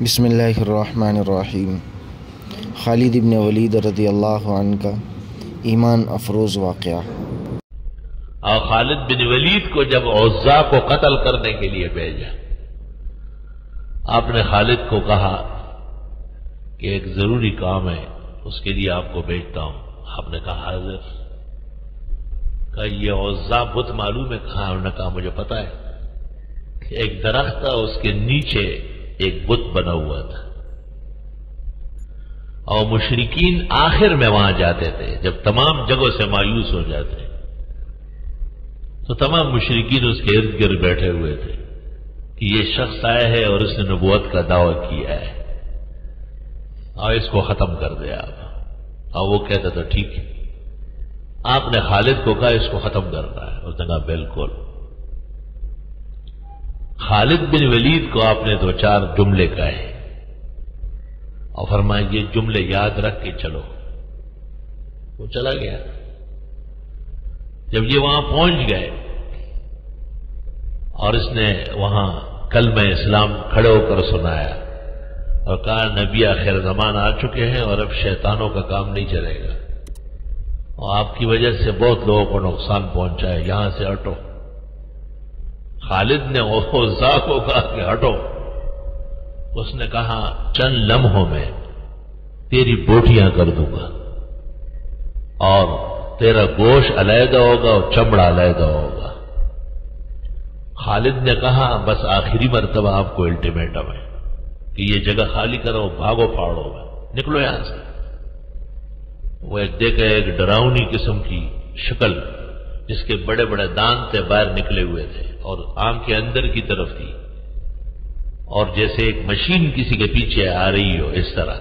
بسم اللہ الرحمن الرحیم۔ خالد ابن ولید رضی اللہ عنہ کا ایمان افروز واقعہ۔ اور خالد بن ولید کو جب عزا کو قتل کرنے کے لیے بھیجا، آپ نے خالد کو کہا کہ ایک ضروری کام ہے، اس کے لیے آپ کو بھیجتا ہوں۔ آپ نے کہا حاضر۔ کہا یہ عزا بت معلوم ہے؟ کہا انہوں نے کہا مجھے پتا ہے کہ ایک درخت تھا، اس کے نیچے ایک بت بنا ہوا تھا، اور مشرکین آخر میں وہاں جاتے تھے جب تمام جگہوں سے مایوس ہو جاتے، تو تمام مشرکین اس کے ارد گرد بیٹھے ہوئے تھے کہ یہ شخص آیا ہے اور اس نے نبوت کا دعویٰ کیا ہے، اور اس کو ختم کر دیا آپ۔ اور وہ کہتا تھا ٹھیک ہے۔ آپ نے خالد کو کہا اس کو ختم کرنا ہے، اس نے کہا بالکل۔ خالد بن ولید کو آپ نے 2-4 جملے کہے اور فرمایا یہ جملے یاد رکھ کے چلو۔ وہ چلا گیا۔ جب یہ وہاں پہنچ گئے اور اس نے وہاں کلمہ اسلام کھڑے ہو کر سنایا اور کہا نبی آخر زمان آ چکے ہیں اور اب شیطانوں کا کام نہیں چلے گا، اور آپ کی وجہ سے بہت لوگوں کو نقصان پہنچا ہے، یہاں سے ہٹو۔ خالد نے عزا کو کہا کہ ہٹو۔ اس نے کہا چند لمحوں میں تیری بوٹیاں کر دوں گا اور تیرا گوشت علیحدہ ہوگا اور چمڑا علیحدہ ہوگا۔ خالد نے کہا بس آخری مرتبہ آپ کو الٹیمیٹم ہے کہ یہ جگہ خالی کرو، بھاگو پھاڑو، نکلو یہاں سے۔ وہ ایک دیکھا ایک ڈراؤنی قسم کی شکل جس کے بڑے بڑے دانت سے باہر نکلے ہوئے تھے اور آنکھ کے اندر کی طرف تھی، اور جیسے ایک مشین کسی کے پیچھے آ رہی ہو اس طرح۔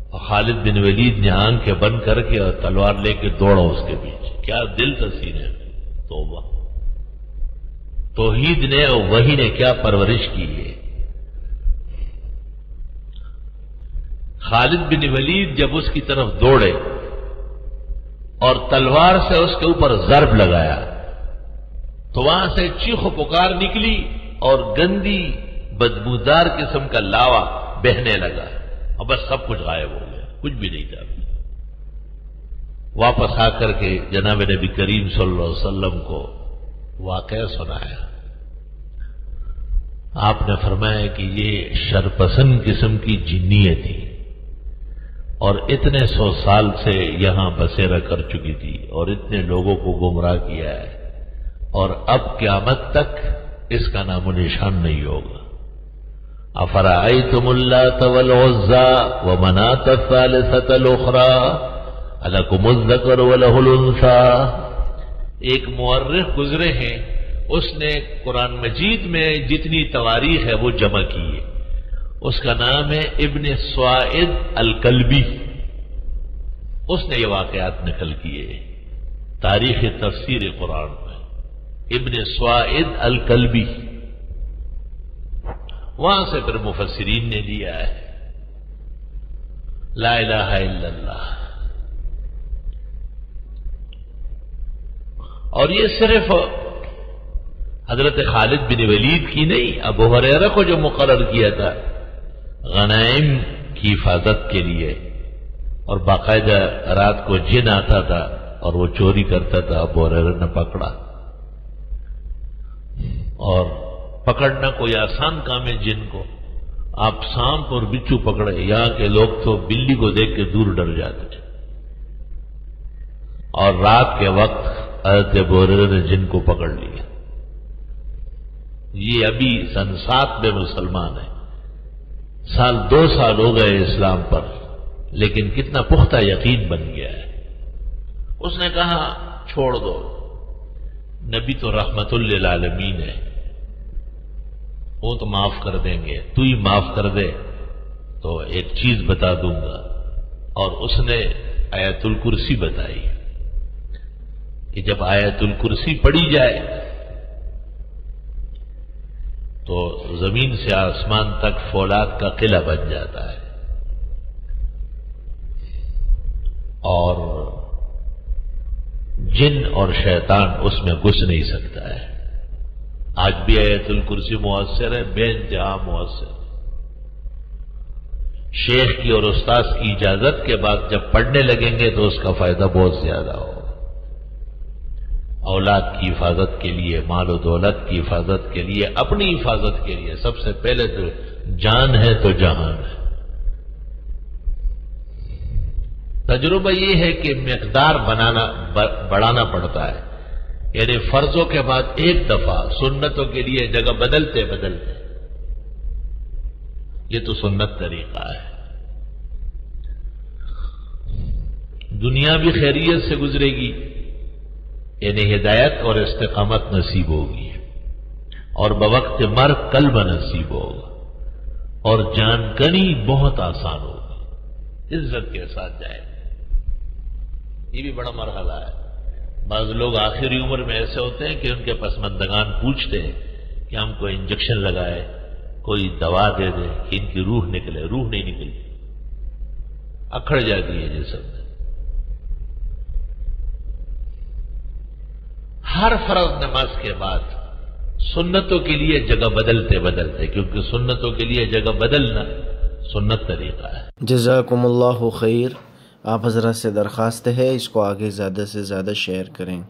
اور خالد بن ولید نے آنکھیں بند کر کے اور تلوار لے کے دوڑا اس کے پیچھے۔ کیا دل تھا سینے میں، توبہ! توحید نے اور وحی نے کیا پرورش کی ہے۔ خالد بن ولید جب اس کی طرف دوڑے اور تلوار سے اس کے اوپر ضرب لگایا تو وہاں سے چیخ و پکار نکلی اور گندی بدبودار قسم کا لاوا بہنے لگا، اور بس سب کچھ غائب ہو گیا، کچھ بھی نہیں تھا۔ واپس آ کر کے جناب نبی کریم صلی اللہ علیہ وسلم کو واقعہ سنایا۔ آپ نے فرمایا کہ یہ شرپسند قسم کی جنیت تھی اور اتنے 100 سال سے یہاں بسیرا کر چکی تھی اور اتنے لوگوں کو گمراہ کیا ہے، اور اب قیامت تک اس کا نام و نشان نہیں ہوگا۔ افرأیتم اللات والعزی ومناۃ الثالثۃ الاخری الکم الذکر ولہ الانثی۔ ایک مورخ گزرے ہیں، اس نے قرآن مجید میں جتنی تواریخ ہے وہ جمع کی ہے۔ اس کا نام ہے ابن سوائد الکلبی۔ اس نے یہ واقعات نقل کیے تاریخ تفسیر قرآن میں، ابن سوائد الکلبی۔ وہاں سے پھر مفسرین نے لیا ہے لا الہ الا اللہ۔ اور یہ صرف حضرت خالد بن ولید کی نہیں، ابو ہریرہ کو جو مقرر کیا تھا غنائم کی حفاظت کے لیے، اور باقاعدہ رات کو جن آتا تھا اور وہ چوری کرتا تھا، ابو ہریرہ نے پکڑا۔ اور پکڑنا کوئی آسان کام ہے جن کو، آپ سانپ اور بچھو پکڑے، یہاں کے لوگ تو بلی کو دیکھ کے دور ڈر جاتے تھے، اور رات کے وقت حضرت ابو ہریرہ نے جن کو پکڑ لیا۔ یہ ابھی سن 7 میں مسلمان ہے، 2 سال ہو گئے اسلام پر، لیکن کتنا پختہ یقین بن گیا ہے۔ اس نے کہا چھوڑ دو، نبی تو رحمت للعالمین ہے، وہ تو معاف کر دیں گے، تو ہی معاف کر دے تو ایک چیز بتا دوں گا۔ اور اس نے آیت الکرسی بتائی کہ جب آیت الکرسی پڑھی جائے تو زمین سے آسمان تک فولاد کا قلعہ بن جاتا ہے، اور جن اور شیطان اس میں گھس نہیں سکتا ہے۔ آج بھی آیت الکرسی مؤثر ہے، بے انتہا مؤثر۔ شیخ کی اور استاذ کی اجازت کے بعد جب پڑھنے لگیں گے تو اس کا فائدہ بہت زیادہ ہوگا۔ اولاد کی حفاظت کے لیے، مال و دولت کی حفاظت کے لیے، اپنی حفاظت کے لیے سب سے پہلے تو جان ہے تو جہان ہے۔ تجربہ یہ ہے کہ مقدار بڑھانا پڑتا ہے، یعنی فرضوں کے بعد ایک دفعہ سنتوں کے لیے جگہ بدلتے بدلتے، یہ تو سنت طریقہ ہے۔ دنیا بھی خیریت سے گزرے گی، یعنی ہدایت اور استقامت نصیب ہوگی، اور بوقت مرگ قلب نصیب ہوگا، اور جان کنی بہت آسان ہوگی، عزت کے ساتھ جائے۔ یہ بھی بڑا مرحلہ ہے۔ بعض لوگ آخری عمر میں ایسے ہوتے ہیں کہ ان کے پسماندگان پوچھتے ہیں کہ ہم کو انجیکشن لگائے، کوئی دوا دے دے کہ ان کی روح نکلے، روح نہیں نکلتی، اکھڑ جاتی ہے جسم میں۔ ہر فرض نماز کے بعد سنتوں کے لیے جگہ بدلتے بدلتے، کیونکہ سنتوں کے لیے جگہ بدلنا سنت طریقہ ہے۔ جزاکم اللہ خیر۔ آپ حضرات سے درخواست ہے اس کو آگے زیادہ سے زیادہ شیئر کریں۔